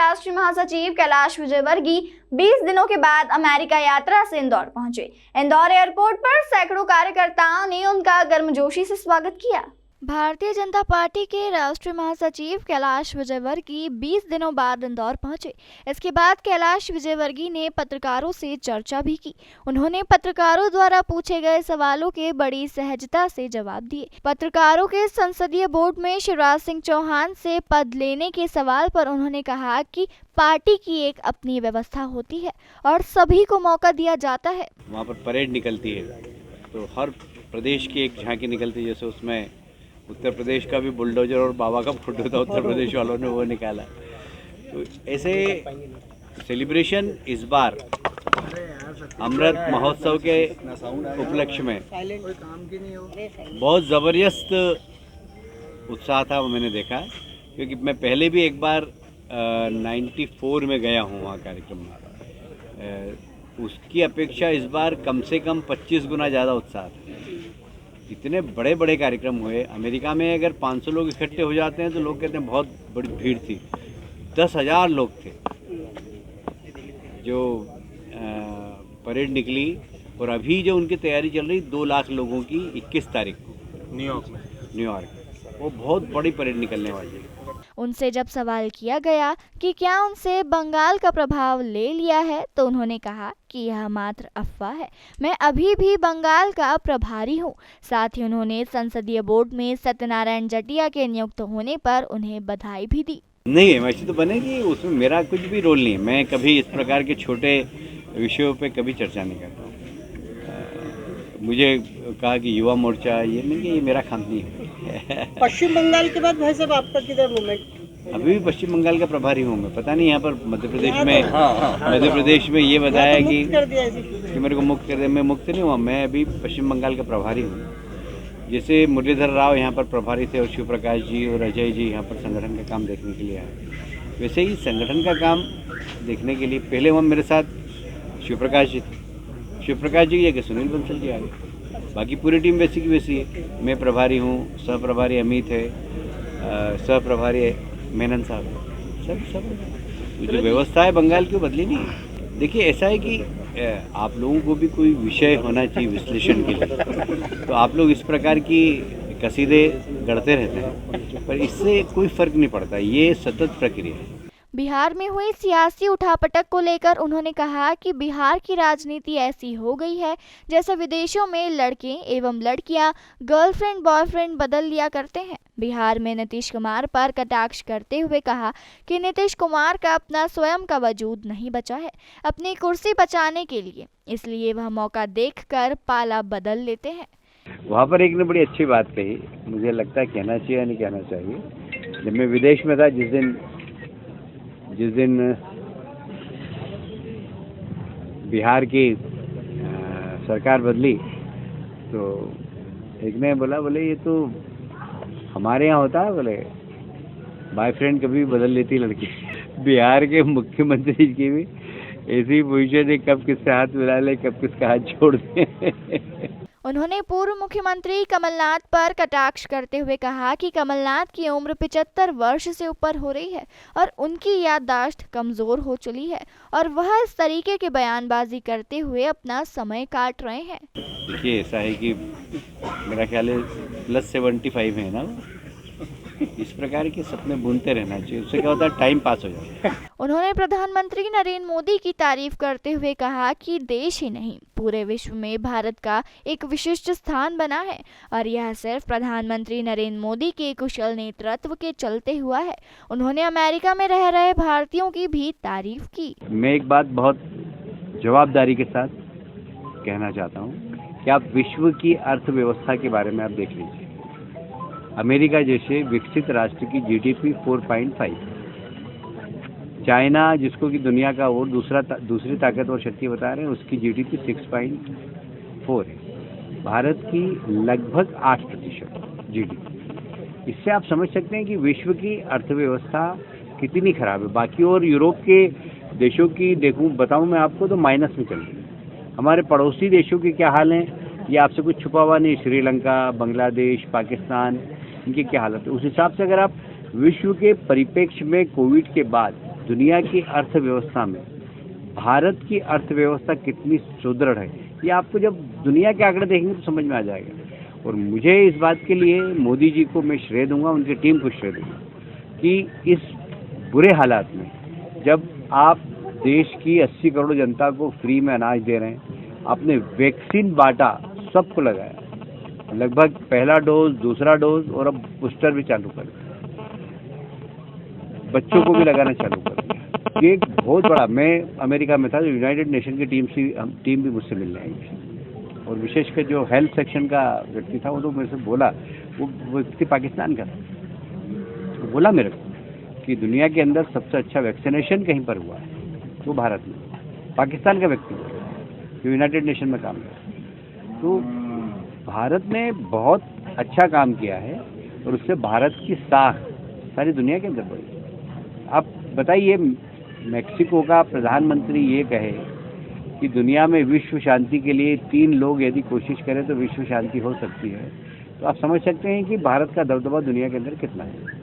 राष्ट्रीय महासचिव कैलाश विजयवर्गीय 20 दिनों के बाद अमेरिका यात्रा से इंदौर पहुंचे। इंदौर एयरपोर्ट पर सैकड़ों कार्यकर्ताओं ने उनका गर्मजोशी से स्वागत किया। भारतीय जनता पार्टी के राष्ट्रीय महासचिव कैलाश विजयवर्गीय 20 दिनों बाद इंदौर पहुंचे। इसके बाद कैलाश विजयवर्गीय ने पत्रकारों से चर्चा भी की। उन्होंने पत्रकारों द्वारा पूछे गए सवालों के बड़ी सहजता से जवाब दिए। पत्रकारों के संसदीय बोर्ड में शिवराज सिंह चौहान से पद लेने के सवाल पर उन्होंने कहा कि पार्टी की एक अपनी व्यवस्था होती है और सभी को मौका दिया जाता है। वहाँ पर परेड निकलती है तो हर प्रदेश की एक झांकी निकलती है, जैसे उसमें उत्तर प्रदेश का भी बुलडोजर और बाबा का फोटो था, उत्तर प्रदेश वालों ने वो निकाला। तो ऐसे सेलिब्रेशन इस बार अमृत महोत्सव के उपलक्ष्य में बहुत ज़बरदस्त उत्साह था, वो मैंने देखा। क्योंकि मैं पहले भी एक बार 94 में गया हूँ वहाँ कार्यक्रम में, उसकी अपेक्षा इस बार कम से कम 25 गुना ज़्यादा उत्साह था। इतने बड़े बड़े कार्यक्रम हुए। अमेरिका में अगर 500 लोग इकट्ठे हो जाते हैं तो लोग कहते हैं बहुत बड़ी भीड़ थी। 10,000 लोग थे जो परेड निकली। और अभी जो उनकी तैयारी चल रही 2 लाख लोगों की 21 तारीख को न्यूयॉर्क, वो बहुत बड़ी परेड निकलने वाली है। उनसे जब सवाल किया गया कि क्या उनसे बंगाल का प्रभाव ले लिया है, तो उन्होंने कहा कि यह मात्र अफवाह है, मैं अभी भी बंगाल का प्रभारी हूं। साथ ही उन्होंने संसदीय बोर्ड में सत्यनारायण जटिया के नियुक्त होने पर उन्हें बधाई भी दी। नहीं, वैसे तो बनेगी, उसमें मेरा कुछ भी रोल नहीं है। मैं कभी इस प्रकार के छोटे विषयों पे कभी चर्चा नहीं करता हूँ। मुझे कहा कि युवा मोर्चा ये नहीं, ये मेरा काम नहीं है। पश्चिम बंगाल के बाद भाई साहब आपका किधर मूवमेंट? अभी भी पश्चिम बंगाल का प्रभारी हूँ मैं। पता नहीं यहाँ पर मध्य प्रदेश में ये बताया कि मेरे को मुक्त कर दिया। मैं मुक्त नहीं हुआ, मैं अभी पश्चिम बंगाल का प्रभारी हूँ। जैसे मुरलीधर राव यहाँ पर प्रभारी थे और शिव प्रकाश जी और अजय जी यहाँ पर संगठन का काम देखने के लिए आए, वैसे ही संगठन का काम देखने के लिए पहले वहाँ मेरे साथ शिव प्रकाश जी थे। शिव प्रकाश जी की जगह सुनील बंसल जी आ गए। बाकी पूरी टीम वैसी की वैसी है। मैं प्रभारी हूँ, सह प्रभारी अमित है, सह प्रभारी मेनन साहब है, सब जो व्यवस्था है बंगाल की बदली नहीं है। देखिए, ऐसा है कि आप लोगों को भी कोई विषय होना चाहिए विश्लेषण के लिए। तो आप लोग इस प्रकार की कसीदे गढ़ते रहते हैं, पर इससे कोई फर्क नहीं पड़ता। ये सतत प्रक्रिया है। बिहार में हुई सियासी उठापटक को लेकर उन्होंने कहा कि बिहार की राजनीति ऐसी हो गई है जैसे विदेशों में लड़के एवं लड़कियां गर्लफ्रेंड बॉयफ्रेंड बदल लिया करते हैं। बिहार में नीतीश कुमार पर कटाक्ष करते हुए कहा कि नीतीश कुमार का अपना स्वयं का वजूद नहीं बचा है अपनी कुर्सी बचाने के लिए, इसलिए वह मौका देखकर पाला बदल लेते हैं। वहाँ पर एक ने बड़ी अच्छी बात कही, मुझे लगता है कहना चाहिए या नहीं कहना चाहिए। जब मैं विदेश में था, जिस दिन बिहार की सरकार बदली, तो एक ने बोले ये तो हमारे यहाँ होता है, बोले बॉयफ्रेंड कभी भी बदल लेती लड़की। बिहार के मुख्यमंत्री की भी ऐसी पोजीशन है, कब किससे हाथ मिला ले, कब किसका हाथ छोड़ दे। उन्होंने पूर्व मुख्यमंत्री कमलनाथ पर कटाक्ष करते हुए कहा कि कमलनाथ की उम्र 75 वर्ष से ऊपर हो रही है और उनकी याददाश्त कमजोर हो चली है और वह इस तरीके के बयानबाजी करते हुए अपना समय काट रहे हैं। देखिए, ऐसा है कि मेरा ख्याल है +75 है ना, इस प्रकार के सपने बुनते रहना चाहिए। उससे क्या होता है, टाइम पास हो जाता है। उन्होंने प्रधानमंत्री नरेंद्र मोदी की तारीफ करते हुए कहा कि देश ही नहीं पूरे विश्व में भारत का एक विशिष्ट स्थान बना है और यह सिर्फ प्रधानमंत्री नरेंद्र मोदी के कुशल नेतृत्व के चलते हुआ है। उन्होंने अमेरिका में रह रहे भारतीयों की भी तारीफ की। मैं एक बात बहुत जवाबदारी के साथ कहना चाहता हूँ कि आप विश्व की अर्थव्यवस्था के बारे में आप देख लीजिए। अमेरिका जैसे विकसित राष्ट्र की GDP 4.5, चाइना जिसको कि दुनिया का और दूसरी ताकतवर शक्ति बता रहे हैं, उसकी GDP 6.4 है। भारत की लगभग 8% GDP। इससे आप समझ सकते हैं कि विश्व की अर्थव्यवस्था कितनी खराब है। बाकी और यूरोप के देशों की बताऊं मैं आपको तो माइनस में चल रही है। हमारे पड़ोसी देशों के क्या हाल हैं, ये आपसे कुछ छुपा हुआ नहीं। श्रीलंका, बांग्लादेश, पाकिस्तान, इनकी क्या हालत है। उस हिसाब से अगर आप विश्व के परिप्रेक्ष्य में कोविड के बाद दुनिया की अर्थव्यवस्था में भारत की अर्थव्यवस्था कितनी सुदृढ़ है, ये आपको जब दुनिया के आंकड़े देखेंगे तो समझ में आ जाएगा। और मुझे इस बात के लिए मोदी जी को मैं श्रेय दूंगा, उनकी टीम को श्रेय दूंगा कि इस बुरे हालात में जब आप देश की 80 करोड़ जनता को फ्री में अनाज दे रहे हैं, आपने वैक्सीन बांटा, सबको लगाया, लगभग पहला डोज, दूसरा डोज और अब बूस्टर भी चालू कर दिया, बच्चों को भी लगाना चालू कर दिया। ये एक बहुत बड़ा, मैं अमेरिका में था, जो यूनाइटेड नेशन की टीम भी मुझसे मिलने आई, और विशेषकर जो हेल्थ सेक्शन का व्यक्ति था वो तो मेरे से बोला, वो व्यक्ति पाकिस्तान का था, वो बोला मेरे को कि दुनिया के अंदर सबसे अच्छा वैक्सीनेशन कहीं पर हुआ है वो भारत में। पाकिस्तान का व्यक्ति जो यूनाइटेड नेशन में काम करता, तो भारत ने बहुत अच्छा काम किया है और उससे भारत की साख सारी दुनिया के अंदर बढ़ी। आप बताइए, मेक्सिको का प्रधानमंत्री ये कहे कि दुनिया में विश्व शांति के लिए 3 लोग यदि कोशिश करें तो विश्व शांति हो सकती है, तो आप समझ सकते हैं कि भारत का दबदबा दुनिया के अंदर कितना है।